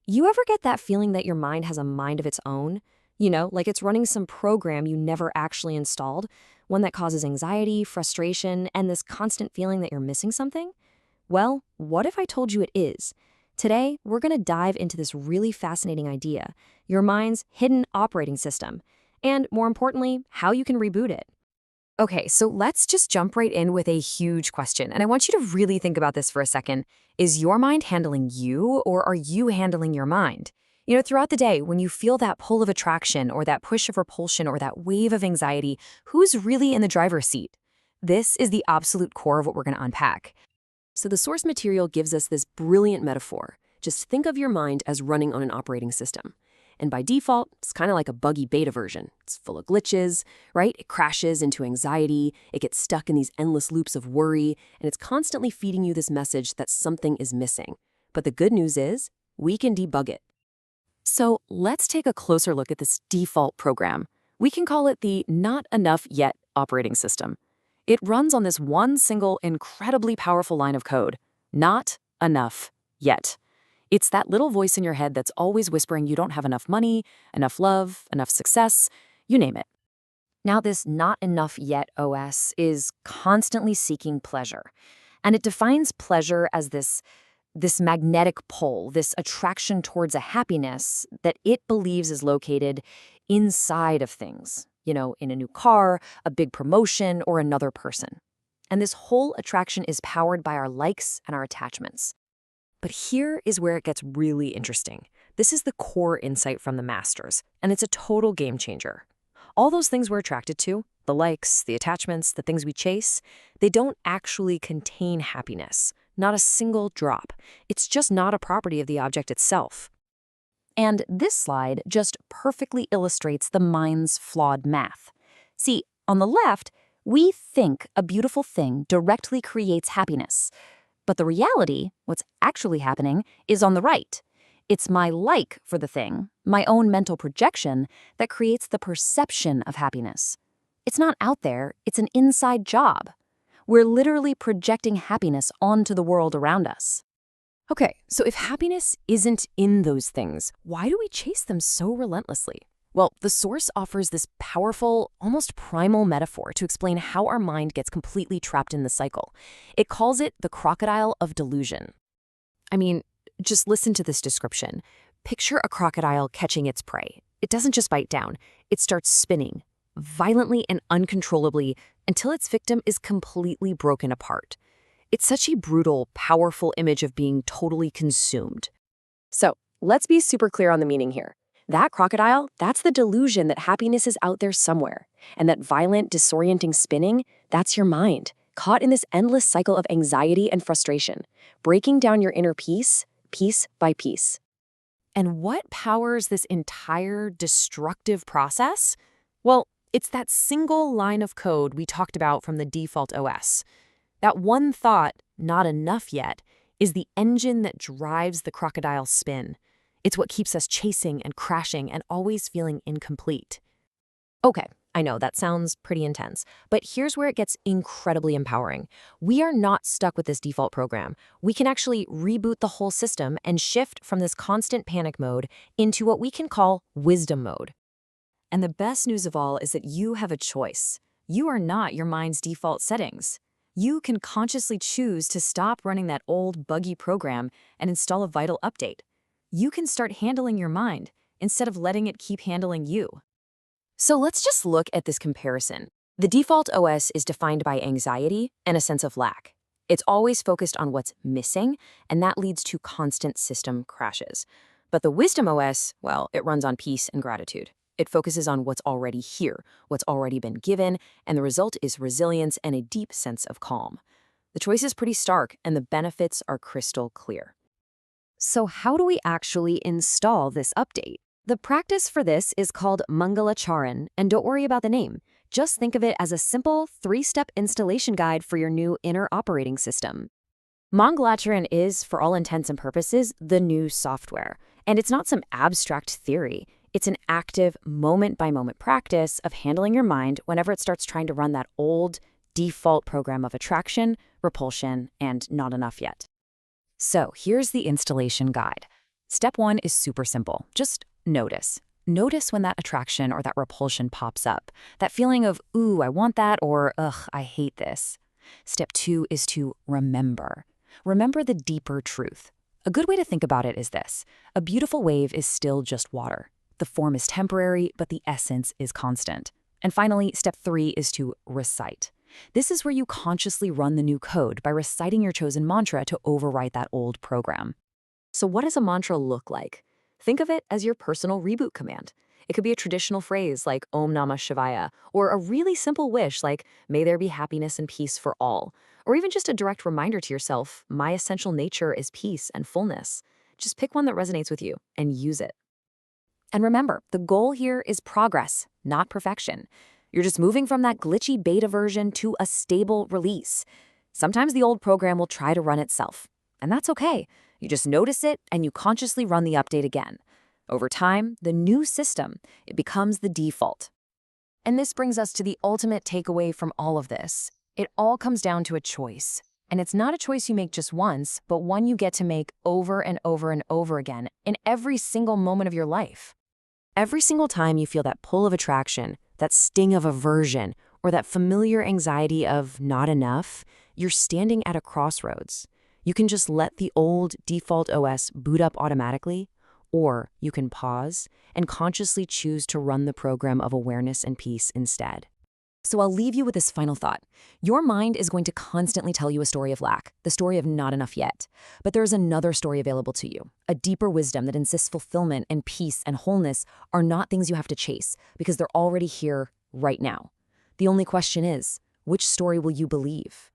You ever get that feeling that your mind has a mind of its own? Like it's running some program you never actually installed, one that causes anxiety, frustration, and this constant feeling that you're missing something? Well, what if I told you it is? Today, we're going to dive into this really fascinating idea, your mind's hidden operating system, and more importantly, how you can reboot it. Okay, so let's just jump right in with a huge question. And I want you to really think about this for a second. Is your mind handling you, or are you handling your mind? Throughout the day, when you feel that pull of attraction or that push of repulsion or that wave of anxiety, who's really in the driver's seat? This is the absolute core of what we're going to unpack. So the source material gives us this brilliant metaphor. Just think of your mind as running on an operating system. And by default, it's kind of like a buggy beta version. It's full of glitches, right? It crashes into anxiety, it gets stuck in these endless loops of worry, and it's constantly feeding you this message that something is missing. But the good news is, we can debug it. So let's take a closer look at this default program. We can call it the not enough yet operating system. It runs on this one single, incredibly powerful line of code. Not enough yet. It's that little voice in your head that's always whispering you don't have enough money, enough love, enough success, you name it. Now, this not enough yet OS is constantly seeking pleasure. And it defines pleasure as this magnetic pull, this attraction towards a happiness that it believes is located inside of things, in a new car, a big promotion, or another person. And this whole attraction is powered by our likes and our attachments. But here is where it gets really interesting. This is the core insight from the masters, and it's a total game changer. All those things we're attracted to, the likes, the attachments, the things we chase, they don't actually contain happiness, not a single drop. It's just not a property of the object itself. And this slide just perfectly illustrates the mind's flawed math. See, on the left, we think a beautiful thing directly creates happiness. But the reality, what's actually happening, is on the right. It's my like for the thing, my own mental projection, that creates the perception of happiness. It's not out there, it's an inside job. We're literally projecting happiness onto the world around us. Okay, so if happiness isn't in those things, why do we chase them so relentlessly? Well, the source offers this powerful, almost primal metaphor to explain how our mind gets completely trapped in the cycle. It calls it the crocodile of delusion. I mean, just listen to this description. Picture a crocodile catching its prey. It doesn't just bite down. It starts spinning, violently and uncontrollably, until its victim is completely broken apart. It's such a brutal, powerful image of being totally consumed. So, let's be super clear on the meaning here. That crocodile, that's the delusion that happiness is out there somewhere. And that violent, disorienting spinning, that's your mind, caught in this endless cycle of anxiety and frustration, breaking down your inner peace, piece by piece. And what powers this entire destructive process? Well, it's that single line of code we talked about from the default OS. That one thought, not enough yet, is the engine that drives the crocodile's spin. It's what keeps us chasing and crashing and always feeling incomplete. Okay, I know that sounds pretty intense, but here's where it gets incredibly empowering. We are not stuck with this default program. We can actually reboot the whole system and shift from this constant panic mode into what we can call wisdom mode. And the best news of all is that you have a choice. You are not your mind's default settings. You can consciously choose to stop running that old buggy program and install a vital update. You can start handling your mind instead of letting it keep handling you. So let's just look at this comparison. The default OS is defined by anxiety and a sense of lack. It's always focused on what's missing, and that leads to constant system crashes. But the Wisdom OS, well, it runs on peace and gratitude. It focuses on what's already here, what's already been given, and the result is resilience and a deep sense of calm. The choice is pretty stark, and the benefits are crystal clear. So how do we actually install this update? The practice for this is called Mangalacharan, and don't worry about the name. Just think of it as a simple 3-step installation guide for your new inner operating system. Mangalacharan is, for all intents and purposes, the new software. And it's not some abstract theory. It's an active, moment-by-moment practice of handling your mind whenever it starts trying to run that old, default program of attraction, repulsion, and not enough yet. So here's the installation guide. Step 1 is super simple. Just notice. Notice when that attraction or that repulsion pops up. That feeling of, ooh, I want that, or ugh, I hate this. Step 2 is to remember. Remember the deeper truth. A good way to think about it is this. A beautiful wave is still just water. The form is temporary, but the essence is constant. And finally, step 3 is to recite. This is where you consciously run the new code by reciting your chosen mantra to overwrite that old program. So what does a mantra look like? Think of it as your personal reboot command. It could be a traditional phrase like Om Namah Shivaya, or a really simple wish like May there be happiness and peace for all, or even just a direct reminder to yourself, my essential nature is peace and fullness. Just pick one that resonates with you and use it. And remember, the goal here is progress, not perfection. You're just moving from that glitchy beta version to a stable release. Sometimes the old program will try to run itself, and that's okay. You just notice it and you consciously run the update again. Over time, the new system, it becomes the default. And this brings us to the ultimate takeaway from all of this. It all comes down to a choice. And it's not a choice you make just once, but one you get to make over and over and over again in every single moment of your life. Every single time you feel that pull of attraction, that sting of aversion, or that familiar anxiety of not enough, you're standing at a crossroads. You can just let the old default OS boot up automatically, or you can pause and consciously choose to run the program of awareness and peace instead. So I'll leave you with this final thought. Your mind is going to constantly tell you a story of lack, the story of not enough yet. But there's another story available to you, a deeper wisdom that insists fulfillment and peace and wholeness are not things you have to chase because they're already here right now. The only question is, which story will you believe?